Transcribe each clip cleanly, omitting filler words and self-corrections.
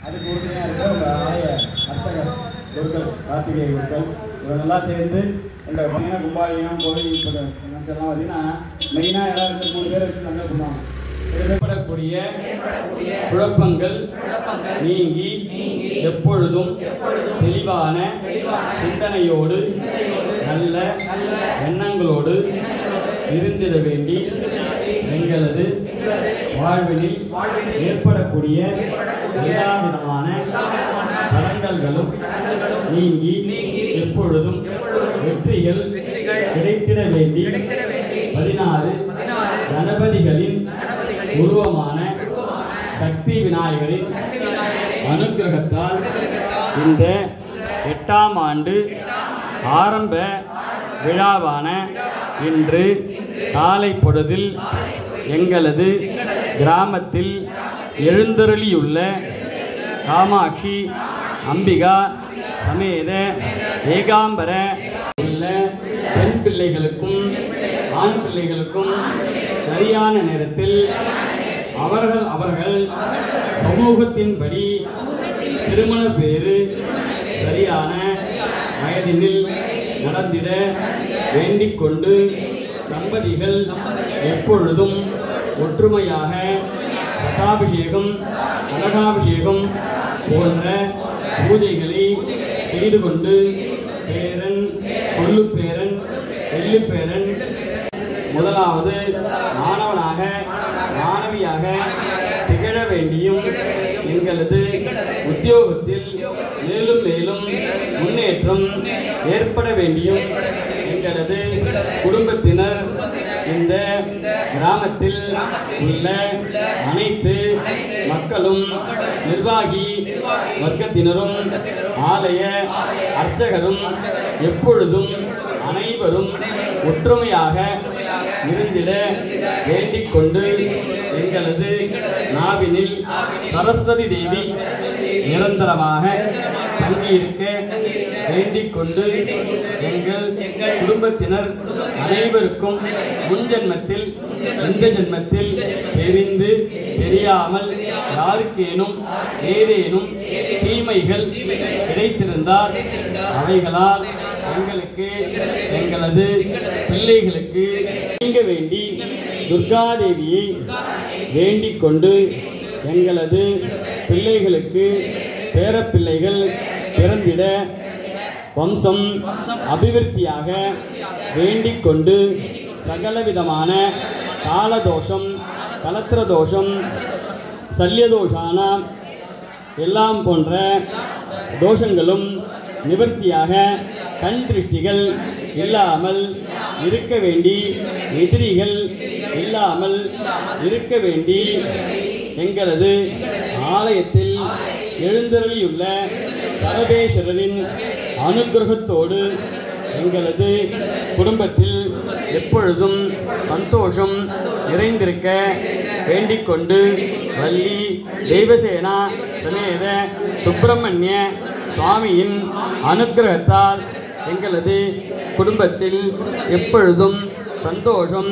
அதுக்கு உறுதுணையாக இருக்க உங்கள் ஆலய அர்ச்சகர் குருக்கள் கார்த்திகை குருக்கள் இவங்கெல்லாம் சேர்ந்து இந்த பார்த்தீங்கன்னா கும்பாலயம் கோவில் எல்லாம் பார்த்தீங்கன்னா மெயினாக எல்லாருக்கும் 3 பேரை வச்சு நல்லா பண்ணுவாங்க. ஏற்படக்கூடிய குழப்பங்கள் நீங்கி எப்பொழுதும் தெளிவான சிந்தனையோடு நல்ல எண்ணங்களோடு இருந்திட வேண்டி எங்களது வாழ்வினில் ஏற்படக்கூடிய எல்லா விதமான தடங்கல்களும் நீங்கி எப்பொழுதும் வெற்றிகள் கிடைத்திட வேண்டி 16 கணபதிகளின் உருவமான சக்தி விநாயகரின் அனுக்கிரகத்தால் இந்த 8ஆம் ஆண்டு ஆரம்ப விழாவான இன்று காலை பொழுதில் எங்களது கிராமத்தில் எழுந்தருளியுள்ள காமாட்சி அம்பிகா சமேத ஏகாம்பர உள்ள பெண் பிள்ளைகளுக்கும் ஆண் பிள்ளைகளுக்கும் சரியான நேரத்தில் அவர்கள் சமூகத்தின்படி திருமண பேறு சரியான வயதினில் நடந்திட வேண்டிக் கொண்டு தம்பதிகள் எப்பொழுதும் ஒற்றுமையாக சதாபிஷேகம் அனகாபிஷேகம் போன்ற பூஜைகளை செய்து கொண்டு பேரன் கொள்ளுப்பேரன் வெள்ளிப்பேரன் முதலாவது மாணவனாக மாணவியாக திகழ வேண்டியும் எங்களது உத்தியோகத்தில் மேலும் மேலும் முன்னேற்றம் ஏற்பட வேண்டியும் எங்களது குடும்பத்தினர் இந்த கிராமத்தில் உள்ள அனைத்து மக்களும் நிர்வாகி வர்க்கத்தினரும் ஆலய அர்ச்சகரும் எப்பொழுதும் அனைவரும் ஒற்றுமையாக இருந்திட வேண்டிக் கொண்டு எங்களது நாவினில் சரஸ்வதி தேவி நிரந்தரமாக தங்கியிருக்க வேண்டிக் கொண்டு எங்கள் குடும்பத்தினர் அனைவருக்கும் முன்ஜென்மத்தில் இந்த ஜென்மத்தில் தெரிந்து தெரியாமல் யாருக்கேனும் ஏதேனும் தீமைகள் கிடைத்திருந்தால் அவைகளால் எங்களுக்கு எங்களது பிள்ளைகளுக்கு நீங்க வேண்டி துர்காதேவியை வேண்டிக் கொண்டு எங்களது பிள்ளைகளுக்கு பேரப்பிள்ளைகள் பிறந்திட வம்சம் அபிவிருத்தியாக வேண்டிக் கொண்டு சகலவிதமான காலதோஷம் கலத்திரதோஷம் சல்யதோஷான எல்லாம் போன்ற தோஷங்களும் நிவர்த்தியாக கண் திருஷ்டிகள் இல்லாமல் இருக்க வேண்டி எதிரிகள் இல்லாமல் இருக்க வேண்டி எங்களது ஆலயத்தில் எழுந்தருளியுள்ள சரபேஸ்வரரின் அனுக்கிரகத்தோடு எங்களது குடும்பத்தில் எப்பொழுதும் சந்தோஷம் நிறைந்திருக்க வேண்டிக் கொண்டு வள்ளி தெய்வசேனா சமேத சுப்பிரமணிய சுவாமியின் அனுக்கிரகத்தால் எங்களது குடும்பத்தில் எப்பொழுதும் சந்தோஷம்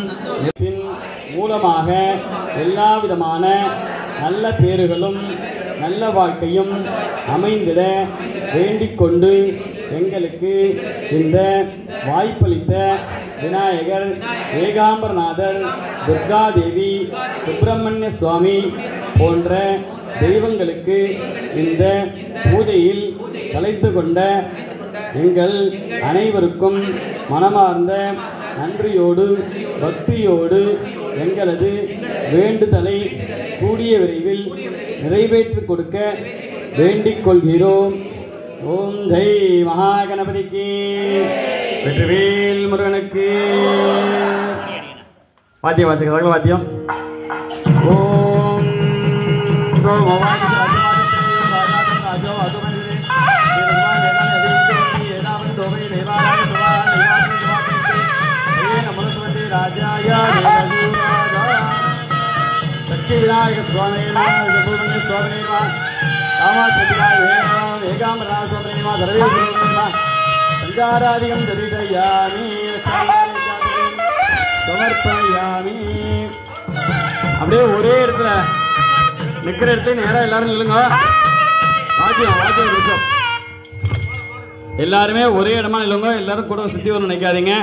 மூலமாக எல்லா விதமான நல்ல பேறுகளும் நல்ல வாழ்க்கையும் அமைந்திட வேண்டிக் கொண்டு எங்களுக்கு இந்த வாய்ப்பளித்த விநாயகர் ஏகாம்பரநாதர் துர்காதேவி சுப்பிரமணிய சுவாமி போன்ற தெய்வங்களுக்கு இந்த பூஜையில் கலந்து கொண்ட எங்கள் அனைவருக்கும் மனமார்ந்த நன்றியோடு பக்தியோடு எங்களது வேண்டுதலை கூடிய விரைவில் நிறைவேற்றி கொடுக்க வேண்டிக் கொள்கிறோம். ஓம் ஜெய் மகாகணபதிக்கு, வெற்றிவேல் முருகனுக்கு. வாத்தியம் வாசிக்க வாத்தியம். ஓம் विनायक स्वामी सुब्रमण्य स्वामी एकाम्बरा स्वामी संचारादिकं दर्शयामि समर्पयामि. அப்படியே ஒரே இடத்துல நிக்கிற இடத்துல நேரா எல்லாரும் நில்லுங்க. வாத்தியம் வாத்தியம் ஒரு நிமிஷம். எல்லாருமே ஒரே இடமா இல்லைங்க, எல்லாரும் கூட சுற்றி வரணும் நினைக்காதீங்க.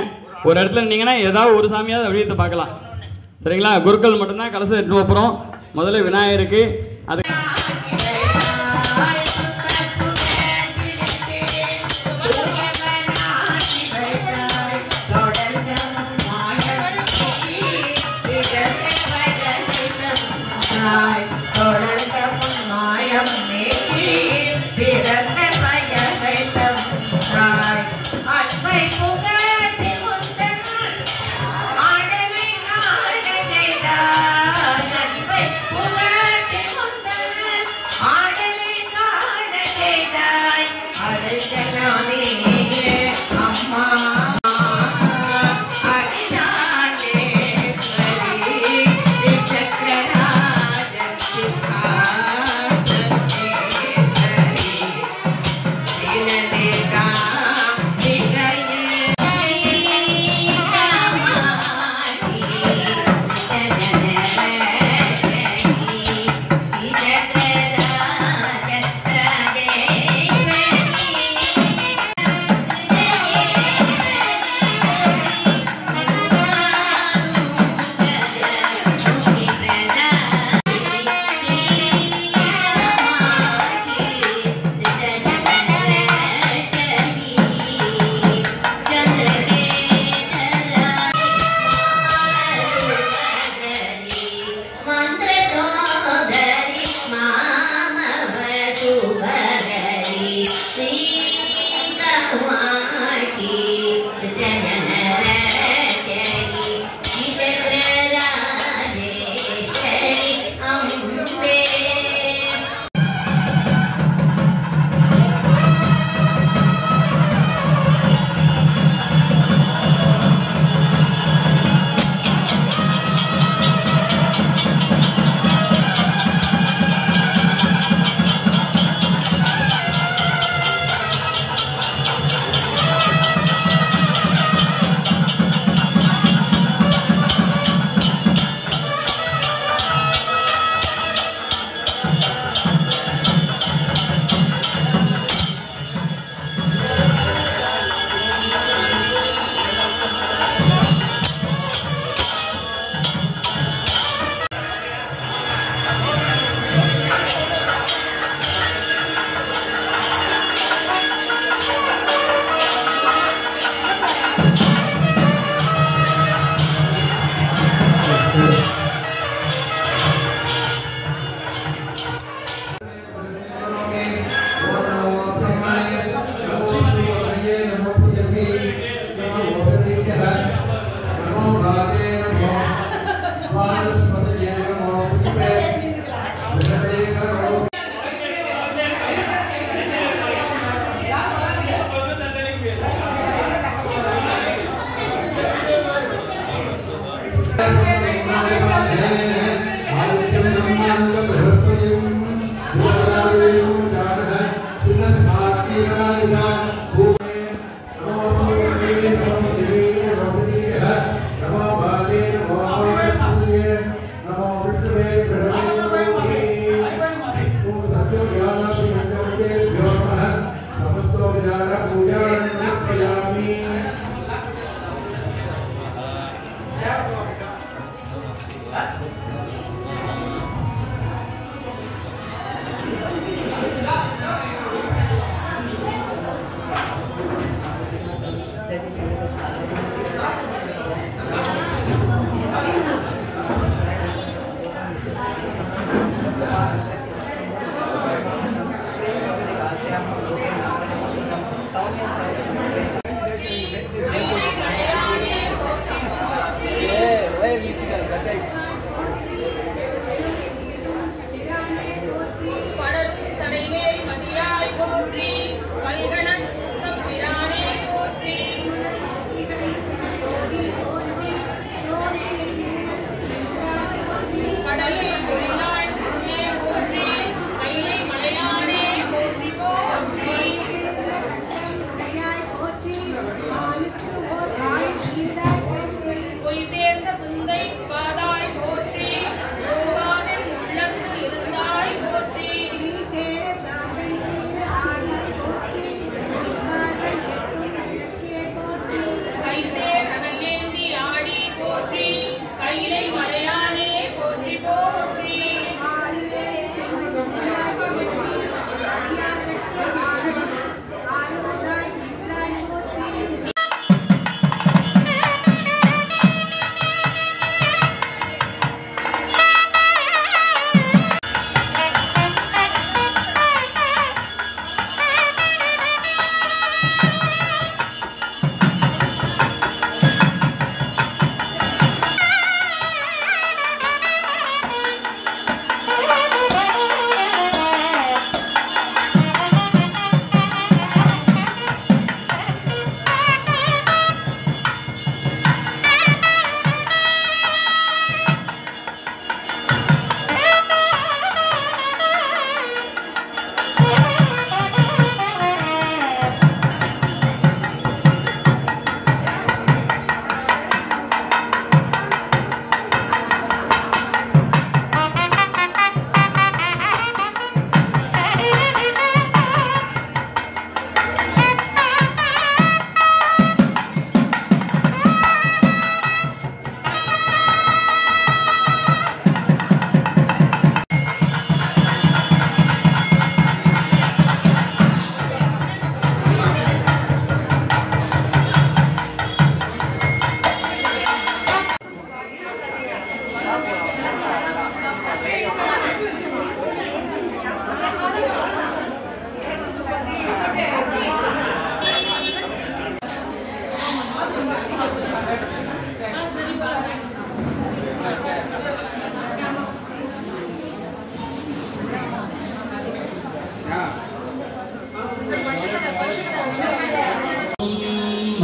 ஒரு இடத்துல நின்னீங்கன்னா ஏதாவது ஒரு சாமியாவது அப்படியே பார்க்கலாம். சரிங்களா? குருக்கள் மட்டும்தான் கலசம் எடுத்துட்டு போகிறோம். முதல்ல விநாயகருக்கு அது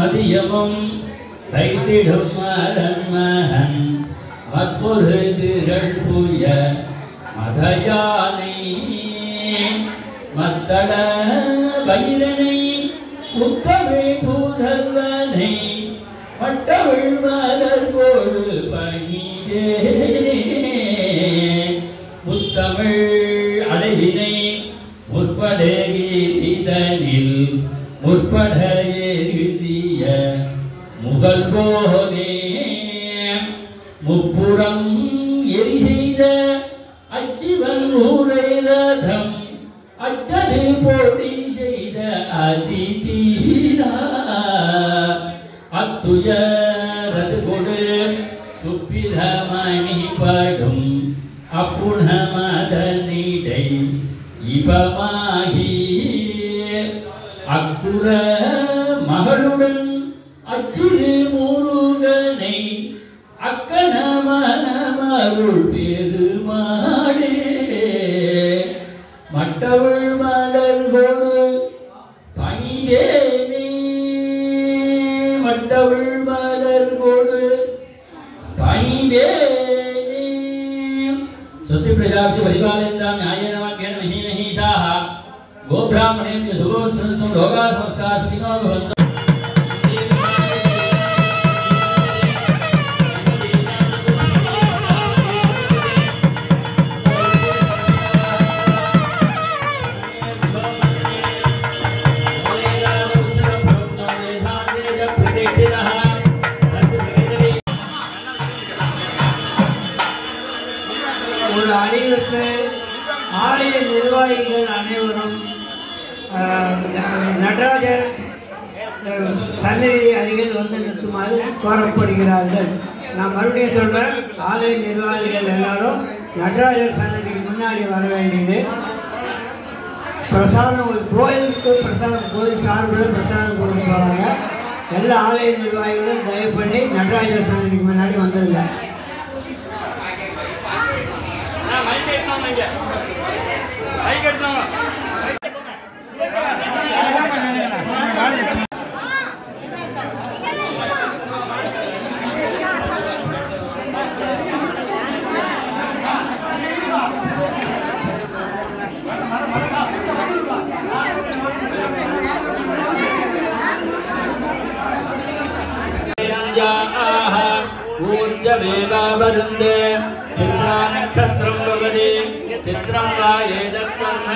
மதியமும் வைத்திடும் மரண்மகன் மற்பொரு திரள் புய மதயானை மத்தள வைரனை முத்தமிழ் பூதல்வனை மட்டவிழ் மலர் கோடு பணிவேனே முத்தமிழ் அடைவினை முற்படகிதனில் முற்பட எழுதிய முதல்வோனே முப்புறம் எரி செய்த அச்சிவன் ஊரை ரதம் அச்சது போடி செய்த அதிதீரா அத்துயரது கொடு சுப்பிரமணி படும் அப்புணமதனிடை இபமாகி அக்குற மகளுடன் அச்சிறு முருகனை அக்கண மனமருள் பெருமாடே மட்டவுள் மலர்கொடு பணிவேனே மட்டவுள் மலர்கொடு பணிவேனே स्वस्ति प्रजापति परिपालयन्तां न्यायेन वाक्येन महीमहीषाः गोब्राह्मणेभ्यः शुभमस्तु लोकाः समस्ताः सुखिनो भवन्तु அறிவிப்பு ஆலய நிர்வாகிகள் அனைவரும் நடராஜர் சன்னதி அருகில் வந்து நிற்குமாறு கோரப்படுகிறார்கள். நான் மறுபடியும் சொல்கிறேன், ஆலய நிர்வாகிகள் எல்லாரும் நடராஜர் சன்னதிக்கு முன்னாடி வர வேண்டியது. பிரசாதம் கோயிலுக்கு பிரசாதம் கோயில் சார்பில் பிரசாதம் கொடுக்க போகிறாங்க. எல்லா ஆலய நிர்வாகிகளும் தயவு பண்ணி நடராஜர் சன்னதிக்கு முன்னாடி வந்துருங்க. ूर्जमेवावरुन्धे चित्रा नक्षत्रं भवति चित्रं वा एतत्कर्म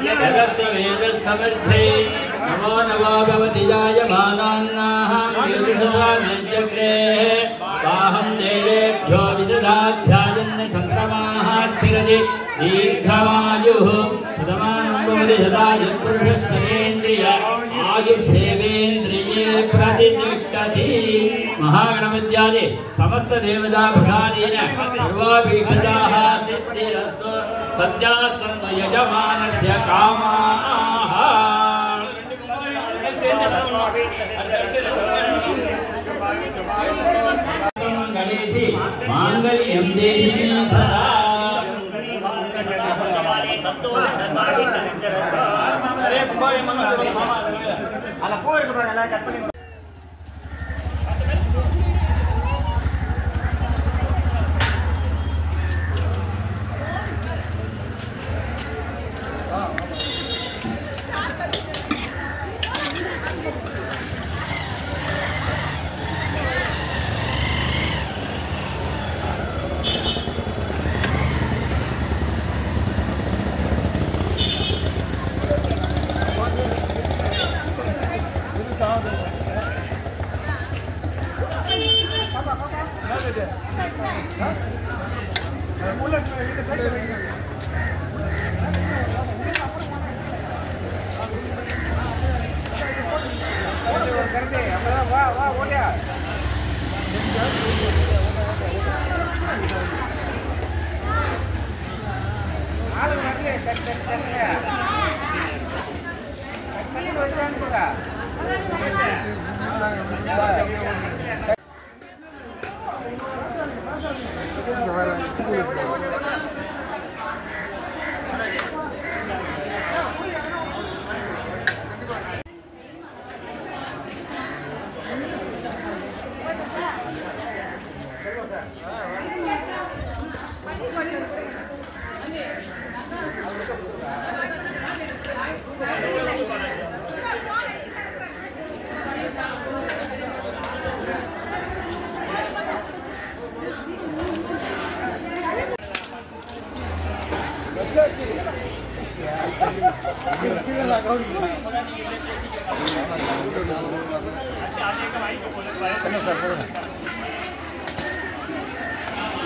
यदस्य वेदः समर्थे नमो नमो भवति जायमानान्नाः दीर्घसामेत्यग्रे वाहं देवेभ्यो विदधाध्यायन्न चन्द्रमाः स्थिरति दीर्घमायुः शतमानं भवति शतायुः आयुषेवेन्द्रिये प्रतिष्ठति महागणपत्यादि समस्त देवता प्रसादेन सर्वाभीष्टदाः सिद्धिरस्तु सद्यः सन्तु यजमानस्य कामाः गणेशि माङ्गल्यं देहि सदा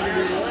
Ini